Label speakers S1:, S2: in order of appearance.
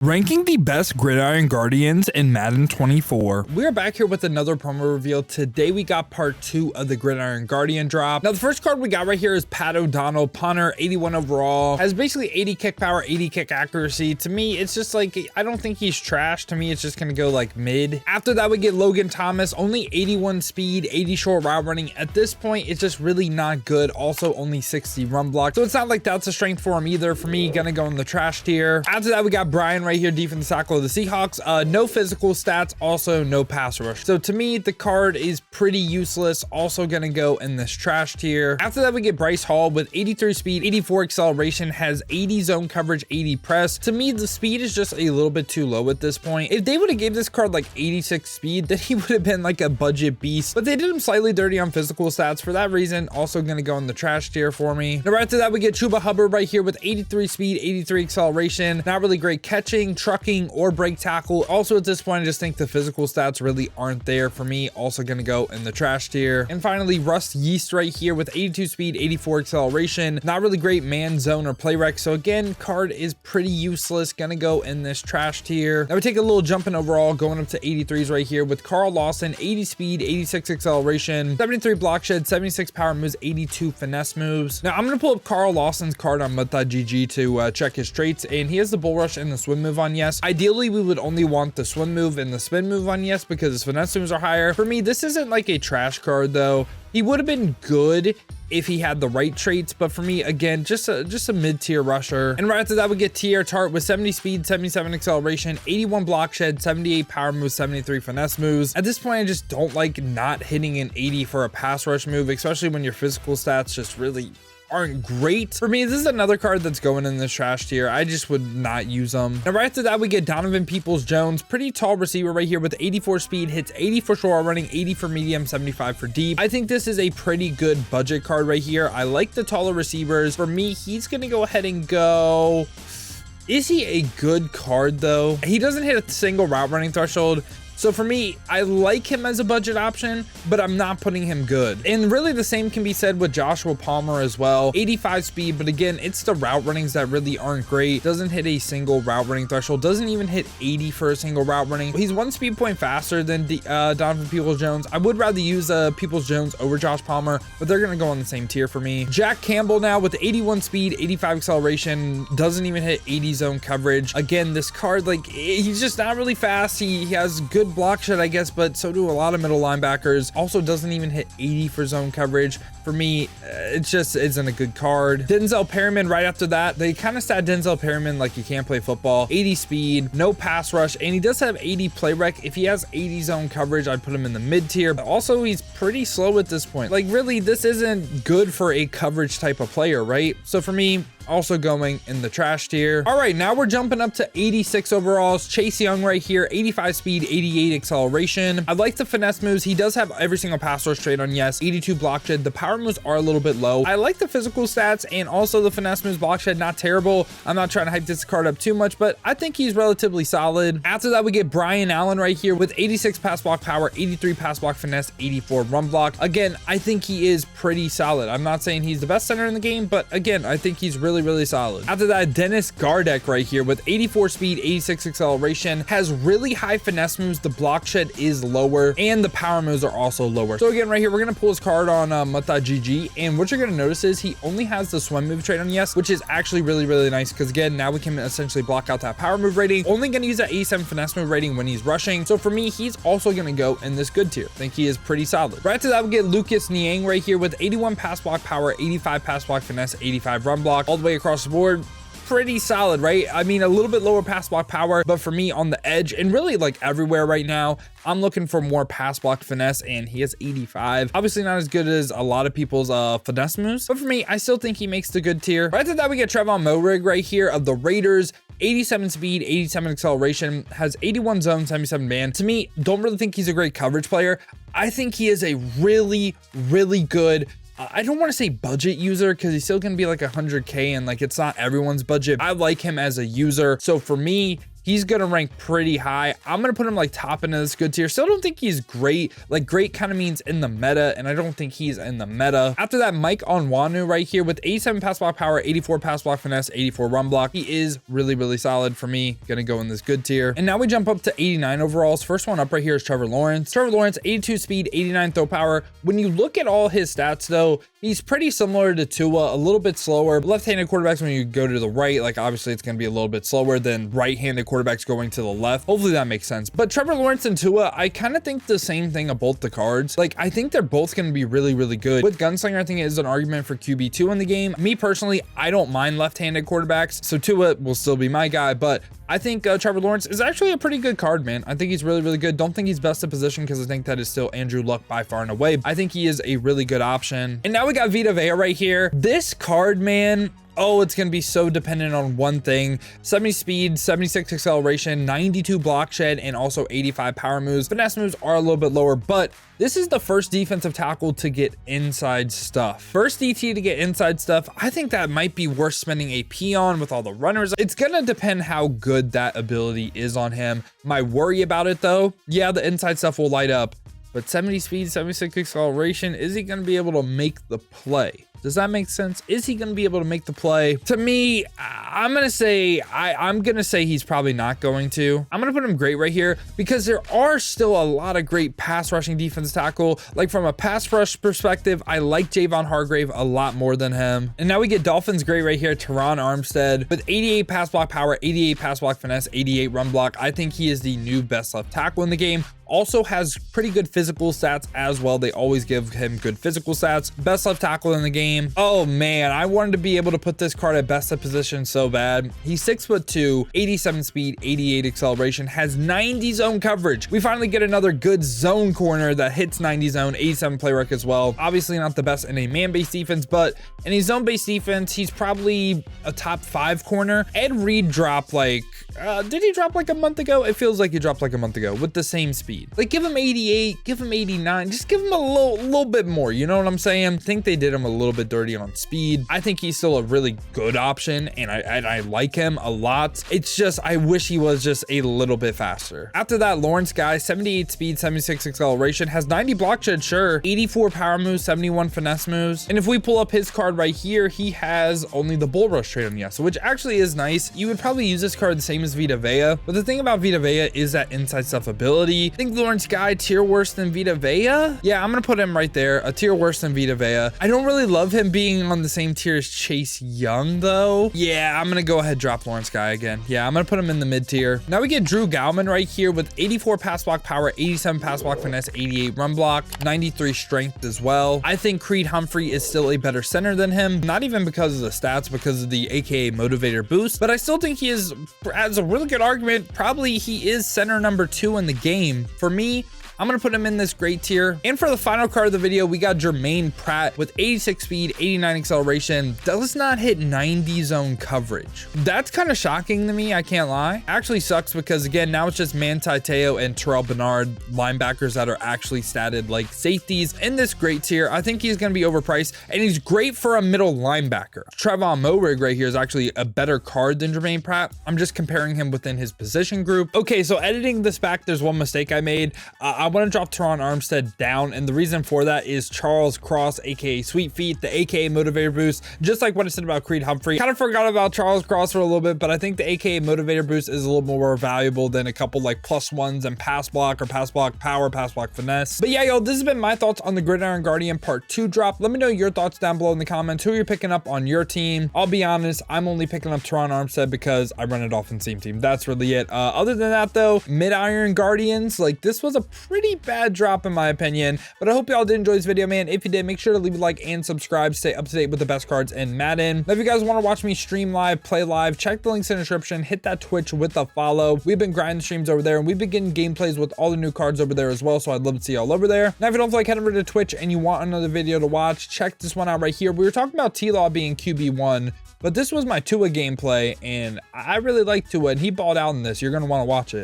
S1: Ranking the best gridiron guardians in Madden 24. We're back here with another promo reveal. Today we got part 2 of the gridiron guardian drop. Now the first card we got right here is Pat O'Donnell, punter, 81 overall, has basically 80 kick power, 80 kick accuracy. To me, it's just like, I don't think he's trash. To me, it's just gonna go like mid. After that, we get Logan Thomas, only 81 speed, 80 short route running. At this point, it's just really not good. Also only 60 run block. So it's not like that's a strength for him either. For me, gonna go in the trash tier. After that, we got Bryan right here, defensive tackle of the Seahawks. No physical stats, also no pass rush. So to me, the card is pretty useless. Also gonna go in this trash tier. After that, we get Bryce Hall with 83 speed, 84 acceleration, has 80 zone coverage, 80 press. To me, the speed is just a little bit too low at this point. If they would have gave this card like 86 speed, then he would have been like a budget beast, but they did him slightly dirty on physical stats. For that reason, also gonna go in the trash tier for me. Now, right after that, we get Chuba Hubbard right here with 83 speed, 83 acceleration, not really great catching, trucking, or break tackle. Also at this point, I just think the physical stats really aren't there for me. Also gonna go in the trash tier. And finally, Russ Yeast right here with 82 speed, 84 acceleration, not really great man, zone, or play rec. So again, card is pretty useless, gonna go in this trash tier. Now we take a little jump in overall, going up to 83s right here with Lawson, 80 speed, 86 acceleration, 73 block shed, 76 power moves, 82 finesse moves. Now I'm gonna pull up Lawson's card on mud.gg to check his traits, and he has the bull rush and the swim move on yes. Ideally, we would only want the swim move and the spin move on yes because his finesse moves are higher. For me, this isn't like a trash card though. He would have been good if he had the right traits, but for me, again, just a mid-tier rusher. And right after that, we get Tart with 70 speed, 77 acceleration, 81 block shed, 78 power moves, 73 finesse moves. At this point, I just don't like not hitting an 80 for a pass rush move, especially when your physical stats just really aren't great. For me, this is another card that's going in the trash tier. I just would not use them. And right after that, we get Donovan Peoples-Jones, pretty tall receiver right here with 84 speed, hits 80 for short running, 80 for medium, 75 for deep. I think this is a pretty good budget card right here. I like the taller receivers. For me, he's gonna go ahead and go. Is he a good card though? He doesn't hit a single route running threshold. So for me, I like him as a budget option, but I'm not putting him good. And really the same can be said with Joshua Palmer as well. 85 speed, but again, it's the route runnings that really aren't great. Doesn't hit a single route running threshold. Doesn't even hit 80 for a single route running. He's one speed point faster than Donovan Peoples-Jones. I would rather use Peoples-Jones over Josh Palmer, but they're gonna go on the same tier for me. Jack Campbell now with 81 speed, 85 acceleration, doesn't even hit 80 zone coverage. Again, this card, like, he's just not really fast. He has good block shed, I guess, but so do a lot of middle linebackers. Also doesn't even hit 80 for zone coverage. For me, it just isn't a good card. Denzel Perryman right after that. They kind of stat Denzel Perryman like he can't play football. 80 speed, no pass rush, and he does have 80 play rec. If he has 80 zone coverage, I'd put him in the mid tier. But also, he's pretty slow at this point. Like, really, this isn't good for a coverage type of player, right? So for me, also going in the trash tier. All right, now we're jumping up to 86 overalls. Chase Young right here, 85 speed, 88 acceleration. I like the finesse moves. He does have every single pass rush trait on yes. 82 block shed. The power moves are a little bit low. I like the physical stats and also the finesse moves. Block shed, not terrible. I'm not trying to hype this card up too much, but I think he's relatively solid. After that, we get Bryan Allen right here with 86 pass block power, 83 pass block finesse, 84 run block. Again, I think he is pretty solid. I'm not saying he's the best center in the game, but again, I think he's really solid. After that, Dennis Gardeck right here with 84 speed, 86 acceleration, has really high finesse moves. The block shed is lower and the power moves are also lower. So again, right here, we're gonna pull his card on mud.gg, and what you're gonna notice is he only has the swim move trait on yes, which is actually really nice because again, now we can essentially block out that power move rating. Only gonna use that 87 finesse move rating when he's rushing. So for me, he's also gonna go in this good tier. I think he is pretty solid. Right after that, we get Lucas Niang right here with 81 pass block power, 85 pass block finesse, 85 run block, all the way across the board. Pretty solid, right? I mean, a little bit lower pass block power, but for me on the edge and really like everywhere right now, I'm looking for more pass block finesse, and he has 85. Obviously not as good as a lot of people's finesse moves, but for me, I still think he makes the good tier. Right after that, we get Trevon moehrig right here of the Raiders. 87 speed, 87 acceleration, has 81 zone, 77 man. To me, don't really think he's a great coverage player. I think he is a really good, I don't want to say budget user because he's still going to be like 100K and like it's not everyone's budget. I like him as a user. So for me, he's gonna rank pretty high. I'm gonna put him like top into this good tier. Still don't think he's great. Like great kind of means in the meta, and I don't think he's in the meta. After that, Mike onwenu right here with 87 pass block power, 84 pass block finesse, 84 run block. He is really solid for me. Gonna go in this good tier. And now we jump up to 89 overalls. First one up right here is Trevor Lawrence. Trevor Lawrence, 82 speed, 89 throw power. When you look at all his stats though, he's pretty similar to Tua, a little bit slower. Left-handed quarterbacks, when you go to the right, like obviously it's going to be a little bit slower than right-handed quarterbacks going to the left. Hopefully that makes sense. But Trevor Lawrence and Tua, I kind of think the same thing of both the cards. Like I think they're both going to be really good. With Gunslinger, I think it is an argument for QB2 in the game. Me personally, I don't mind left-handed quarterbacks, so Tua will still be my guy, but I think Trevor Lawrence is actually a pretty good card, man. I think he's really good. Don't think he's best of position because I think that is still Andrew Luck by far and away. I think he is a really good option. And now we got Vita right here. This card, man, oh, it's going to be so dependent on one thing. 70 speed, 76 acceleration, 92 block shed, and also 85 power moves. Finesse moves are a little bit lower, but this is the first defensive tackle to get inside stuff. First DT to get inside stuff. I think that might be worth spending AP on with all the runners. It's going to depend how good that ability is on him. My worry about it though, yeah, the inside stuff will light up, but 70 speed, 76 acceleration, is he going to be able to make the play? Does that make sense? Is he going to be able to make the play? To me, I'm going to say, I'm going to say he's probably not going to. I'm going to put him great right here because there are still a lot of great pass rushing defense tackle. Like from a pass rush perspective, I like Javon Hargrave a lot more than him. And now we get Dolphins great right here, Terron Armstead with 88 pass block power, 88 pass block finesse, 88 run block. I think he is the new best left tackle in the game. Also has pretty good physical stats as well. They always give him good physical stats. Best left tackle in the game. Oh man, I wanted to be able to put this card at best of position so bad. He's 6'2", 87 speed, 88 acceleration, has 90 zone coverage. We finally get another good zone corner that hits 90 zone, 87 play rec as well. Obviously not the best in a man-based defense, but in a zone-based defense, he's probably a top 5 corner. Ed Reed dropped like, did he drop like a month ago? It feels like he dropped like a month ago with the same speed. Like give him 88, give him 89, just give him a little bit more. You know what I'm saying? I think they did him a little bit dirty on speed. I think he's still a really good option, and I like him a lot. It's just, I wish he was just a little bit faster. After that, Lawrence guy, 78 speed, 76 acceleration, has 90 block shed, sure, 84 power moves, 71 finesse moves. And if we pull up his card right here, he has only the bull rush trait on the yes, which actually is nice. You would probably use this card the same as Vita Vea, but the thing about Vita Vea is that inside stuff ability. I think Lawrence guy tier worse than Vita Vea. Yeah, I'm gonna put him right there, a tier worse than Vita Vea. I don't really love him being on the same tier as Chase Young though. Yeah, I'm gonna go ahead drop Lawrence guy again. Yeah, I'm gonna put him in the mid tier. Now we get Drew Gallman right here with 84 pass block power, 87 pass block finesse, 88 run block, 93 strength as well. I think Creed Humphrey is still a better center than him, not even because of the stats, because of the AKA motivator boost, but I still think he is, as a really good argument, probably he is center number 2 in the game. For me, I'm gonna put him in this great tier. And for the final card of the video, we got Germaine Pratt with 86 speed, 89 acceleration, does not hit 90 zone coverage. That's kind of shocking to me, I can't lie. Actually sucks because again, now it's just Manti Te'o and Terrell Bernard, linebackers that are actually statted like safeties in this great tier. I think he's gonna be overpriced, and he's great for a middle linebacker. Trevon moehrig right here is actually a better card than Germaine Pratt. I'm just comparing him within his position group. Okay, so editing this back, there's one mistake I made. I want to drop Terron Armstead down, and the reason for that is Charles Cross, aka Sweet Feet, the aka motivator boost. Just like what I said about Creed Humphrey, kind of forgot about Charles Cross for a little bit, but I think the aka motivator boost is a little more valuable than a couple like +1s and pass block or pass block power, pass block finesse. But yeah, yo, this has been my thoughts on the Gridiron Guardian Part 2 drop. Let me know your thoughts down below in the comments. Who you're picking up on your team? I'll be honest, I'm only picking up Terron Armstead because I run it off in Team. That's really it. Other than that though, Mid-Iron Guardians, like this was a pretty bad drop in my opinion, but I hope y'all did enjoy this video, man. If you did, make sure to leave a like and subscribe. Stay up to date with the best cards in Madden. Now, if you guys want to watch me stream live, play live, check the links in the description, hit that Twitch with a follow. We've been grinding streams over there, and we've been getting gameplays with all the new cards over there as well, so I'd love to see y'all over there. Now, if you don't feel like heading over to Twitch and you want another video to watch, check this one out right here. We were talking about T-Law being QB1, but this was my Tua gameplay, and I really like Tua, and he balled out in this. You're going to want to watch it.